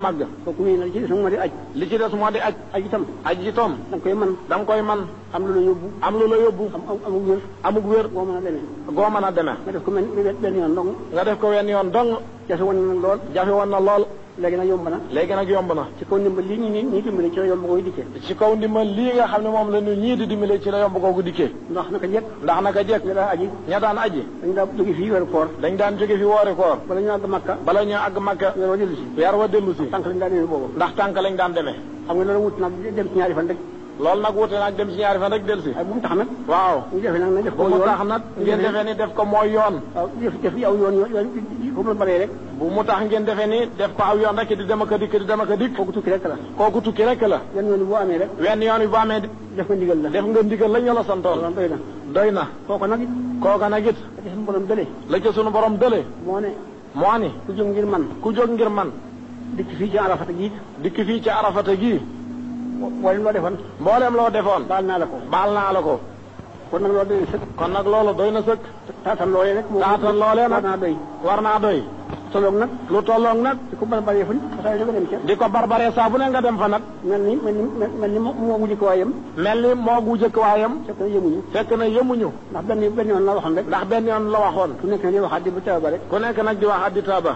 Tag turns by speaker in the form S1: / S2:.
S1: màgg
S2: kooku nii li ci des moo di aj.
S1: li ci des moo di aj.
S2: aj itam.
S1: aj itam.
S2: da nga koy mën.
S1: da nga koy man
S2: am lu la yóbbu.
S1: am lu la yóbbu.
S2: amug wér.
S1: amug wér.
S2: boo mën a demee.
S1: goo mën a demee.
S2: nga def ko benn yoon dong.
S1: nga def ko wenn yoon dong.
S2: jafe woon na lool.
S1: jafe woon na lool.
S2: léegi nag yomb na.
S1: léegi nag yomb na.
S2: ci kaw ndimbal lii ñii dimbale ci la yomb koy dikkee.
S1: ci kaw ndimbal lii nga xam ne moom la ñu ñii di dimbale ci la yomb kooku dikkee.
S2: ndax naka jekk.
S1: ndax naka jekk.
S2: ña daan aji.
S1: ña daan aji.
S2: dañ daan jóge fii weeru koor.
S1: dañ daan jóge fi woori koor.
S2: bala ñu àgg Makka.
S1: bala ñu àgg Makka.
S2: weer wa dellu si.
S1: weer wa dellu si.
S2: tànk lañ daan demee boobu.
S1: ndax tànk lañ daan demee.
S2: xam nga loolu wut nag dem ci ñaari fan rek.
S1: loolu nag wute nag dem ci ñaari fan rek dellu si.
S2: ay bu mu tax nag.
S1: waaw.
S2: ñu defee nag na def ko
S1: bu
S2: yoon
S1: mu tax nag ngeen defee ni def ko mooy yoon.
S2: waaw def yi aw yoon foofu la baree rek.
S1: bu mu tax ngeen defee ni def ko aw yoon rek di dem ak a dikk di dem ak a dikk.
S2: kooku tukki rek la.
S1: kooku tukki rek la.
S2: wenn yoon boo amee rek.
S1: wenn yoon wi bu amee.
S2: def nga ndigal la.
S1: def nga ndigal lañ la santoon.
S2: loolu doy na.
S1: doy na.
S2: kooku nag it.
S1: kooka nag it.
S2: da ci suñu borom dële.
S1: la ca sunu borom dële.
S2: moo ne.
S1: moo ni.
S2: ku jóg ngir man.
S1: ku jóg ngir man.
S2: dikk fii ci arafata gii.
S1: dikk fii ci arafata gii.
S2: mboolem loo defoon.
S1: mboolem loo defoon.
S2: baal naa la ko.
S1: baal naa la ko.
S2: kon nag loolu doy na sëkk.
S1: kon nag loolu doy na sëkk.
S2: taatan loolee nag.
S1: taatan loolee nag
S2: war naa doy.
S1: war naa doy.
S2: tolloog nag.
S1: lu tolloog nag.
S2: di ko barbaree fu saa yu dem ca.
S1: di ko barbaree saa bu ne nga dem fa nag.
S2: mel ni moo gu jëkk waayam.
S1: mel ni moo gu jëkk waayam.
S2: fekk na yëmuñu.
S1: fekk na yëmuñu.
S2: ndax benn yoon la waxoon rek.
S1: ndax benn yoon la waxoon.
S2: ku nekk nag di waxaat di bu taaba rek.
S1: ku nekk nag di waxaat di taaba.